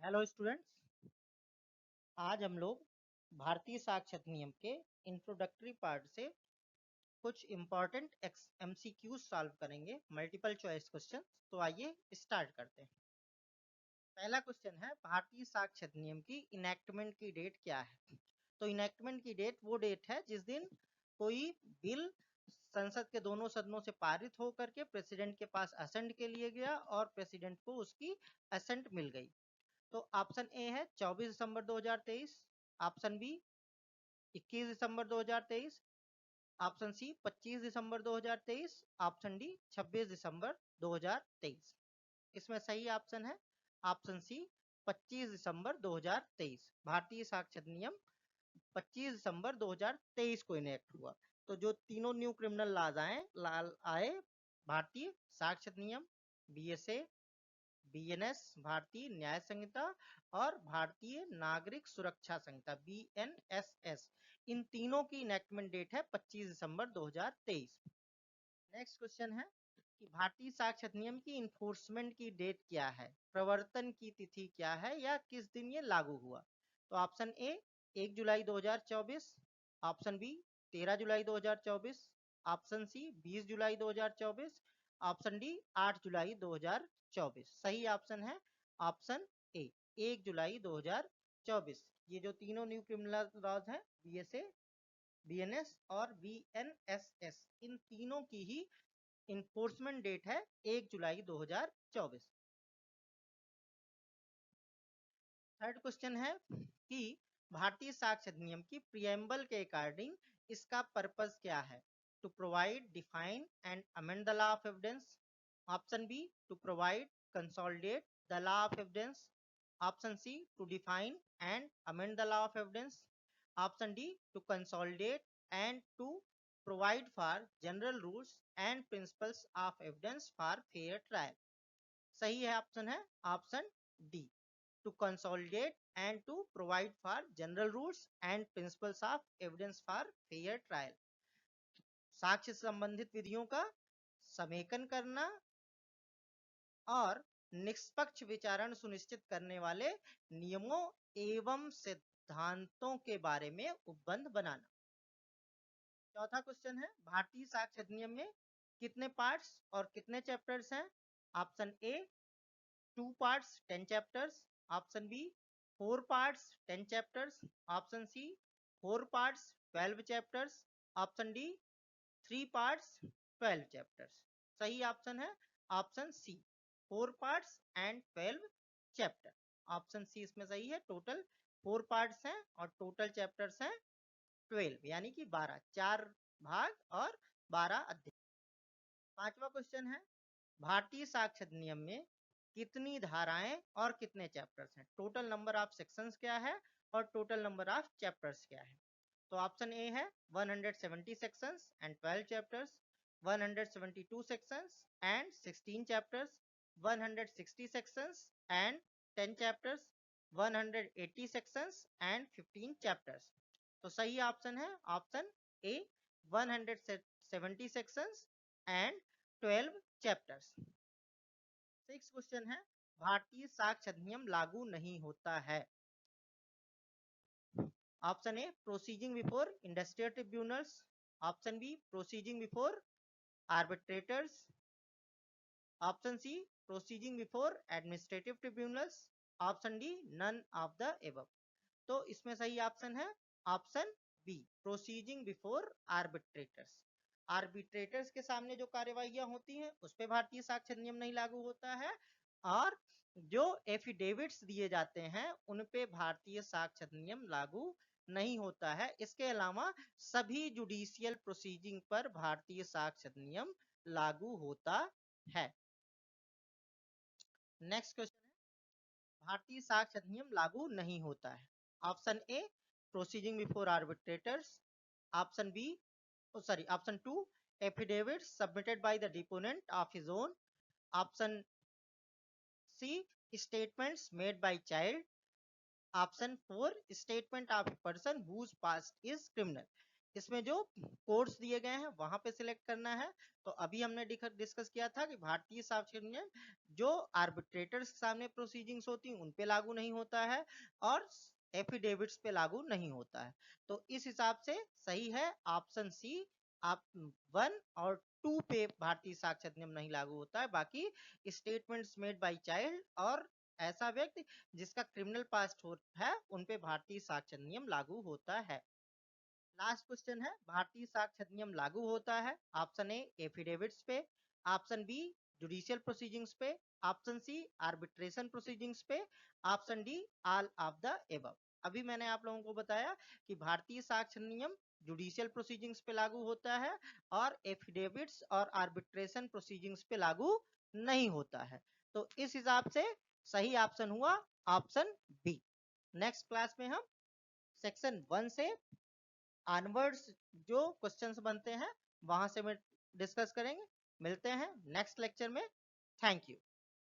Hello students, आज हम लोग भारतीय साक्ष्य अधिनियम के इंट्रोडक्टरी पार्ट से कुछ इम्पोर्टेंट एमसीक्यूज सॉल्व करेंगे, मल्टीपल चॉइस क्वेश्चन। तो आइए स्टार्ट करते हैं। पहला क्वेश्चन है, भारतीय साक्ष्य अधिनियम की इनैक्टमेंट की डेट क्या है? तो इनैक्टमेंट की डेट वो डेट है जिस दिन कोई बिल संसद के दोनों सदनों से पारित होकर के प्रेसिडेंट के पास असेंट के लिए गया और प्रेसिडेंट को उसकी असेंट मिल गई। तो ऑप्शन ए है 24 दिसंबर 2023, ऑप्शन बी 21 दिसंबर 2023, ऑप्शन सी 25 दिसंबर 2023, ऑप्शन डी 26 दिसंबर 2023। इसमें सही ऑप्शन है ऑप्शन सी 25 दिसंबर 2023। भारतीय साक्ष्य अधिनियम 25 दिसंबर 2023 को इनेक्ट हुआ। तो जो तीनों न्यू क्रिमिनल लॉज आए, भारतीय साक्ष्य अधिनियम, बीएसए, बीएनएस भारतीय न्याय संहिता और भारतीय नागरिक सुरक्षा संहिता बीएनएसएस, इन तीनों की इनेक्टमेंट डेट है 25 दिसंबर 2023। नेक्स्ट क्वेश्चन है कि भारतीय साक्ष्य अधिनियम की इन्फोर्समेंट की डेट क्या है, प्रवर्तन की तिथि क्या है या किस दिन ये लागू हुआ? तो ऑप्शन ए 1 जुलाई 2024, ऑप्शन बी 13 जुलाई 2024, ऑप्शन सी 20 जुलाई 2024, ऑप्शन डी 8 जुलाई 2024। सही ऑप्शन है ऑप्शन ए 1 जुलाई 2024। ये जो तीनों न्यू क्रिमिनल लॉज हैं, बीएसए, बीएनएस और बीएनएसएस, इन तीनों की ही इन्फोर्समेंट डेट है 1 जुलाई 2024। थर्ड क्वेश्चन है कि भारतीय साक्ष्य अधिनियम की प्रियम्बल के अकॉर्डिंग इसका पर्पस क्या है? To provide, define and amend the law of evidence, option B to provide, consolidate the law of evidence, option C to define and amend the law of evidence, option D to consolidate and to provide for general rules and principles of evidence for fair trial। सही है option है option D, to consolidate and to provide for general rules and principles of evidence for fair trial. साक्ष्य से संबंधित विधियों का समेकन करना और निष्पक्ष विचारण सुनिश्चित करने वाले नियमों एवं सिद्धांतों के बारे में उपबंध बनाना। चौथा क्वेश्चन है, भारतीय साक्ष्य अधिनियम में कितने पार्ट्स और कितने चैप्टर्स हैं? Option A 2 parts 10 chapters, option B 4 parts 10 chapters, option C 4 parts 12 chapters, option D 3 parts 12 chapters. सही ऑप्शन है option C 4 parts and 12 chapter. Option C इसमें सही है। टोटल 4 पार्ट्स हैं और टोटल चैप्टर्स हैं 12, यानी कि 12, 4 भाग और 12 अध्याय। पांचवा क्वेश्चन है, भारतीय साक्ष्य अधिनियम में कितनी धाराएं और कितने चैप्टर्स हैं? टोटल नंबर ऑफ सेक्शंस क्या है और टोटल नंबर ऑफ चैप्टर्स क्या है? तो ऑप्शन ए है 170 sections and 12 chapters, 172 sections and 16 chapters, 160 sections and 10 chapters, 180 sections and 15 chapters. तो सही ऑप्शन है option A 170 sections and 12 chapters. Six question है, भारतीय साक्ष्य अधिनियम लागू नहीं होता है। Option A proceeding before industrial tribunals, option B proceeding before arbitrators, option C proceeding before administrative tribunals, option D none of the above. तो इसमें सही ऑप्शन है option B proceeding before arbitrators. Arbitrators के सामने जो कार्यवाहियां होती हैं उस पर भारतीय साक्ष्य नियम नहीं लागू होता है, और जो एफिडेविट्स दिए जाते हैं उन पे भारतीय साक्ष्य नियम लागू नहीं होता है। इसके अलावा सभी जुडिशियल प्रोसीजिंग पर भारतीय साक्ष्य नियम लागू होता है। नेक्स्ट क्वेश्चन है, भारतीय साक्ष्य अधिनियम लागू नहीं होता है। Option A proceeding before arbitrators, option B option two affidavit submitted by the deponent of his own, option C statements made by child, option 4 statement of a person whose past is criminal. इसमें जो codes दिए गए हैं वहां पे select करना है। तो अभी हमने डिस्कस किया था कि भारतीय साक्ष्य अधिनियम जो आर्बिट्रेटर्स के सामने प्रोसीडिंग्स होती हैं उन पे लागू नहीं होता है और एफिडेविट्स पे लागू नहीं होता है। तो इस हिसाब से सही है ऑप्शन सी। आप 1 और 2 पे भारतीय साक्ष्य अधिनियम नहीं लागू होता है, बाकी स्टेटमेंट्स मेड बाय चाइल्ड और ऐसा व्यक्ति जिसका क्रिमिनल पास्ट है उन पे भारतीय साक्ष्य अधिनियम लागू होता है। लास्ट क्वेश्चन है, भारतीय साक्ष्य अधिनियम लागू होता है ऑप्शन ए एफिडेविट्स पे, ऑप्शन बी जुडिशियल प्रोसीडिंग्स पे, ऑप्शन सी आर्बिट्रेशन प्रोसीडिंग्स पे, option D all of the above. अभी मैंने आप लोगों को बताया कि भारतीय साक्ष्य अधिनियम जुडिशियल प्रोसीडिंग्स पे लागू होता है और एफिडेविट्स और आर्बिट्रेशन प्रोसीडिंग्स पे लागू नहीं होता है। तो इस हिसाब से सही ऑप्शन हुआ ऑप्शन बी। नेक्स्ट क्लास में हम सेक्शन 1 से ऑनवर्ड्स जो क्वेश्चंस बनते हैं वहां से में डिस्कस करेंगे। मिलते हैं नेक्स्ट लेक्चर में। Thank you.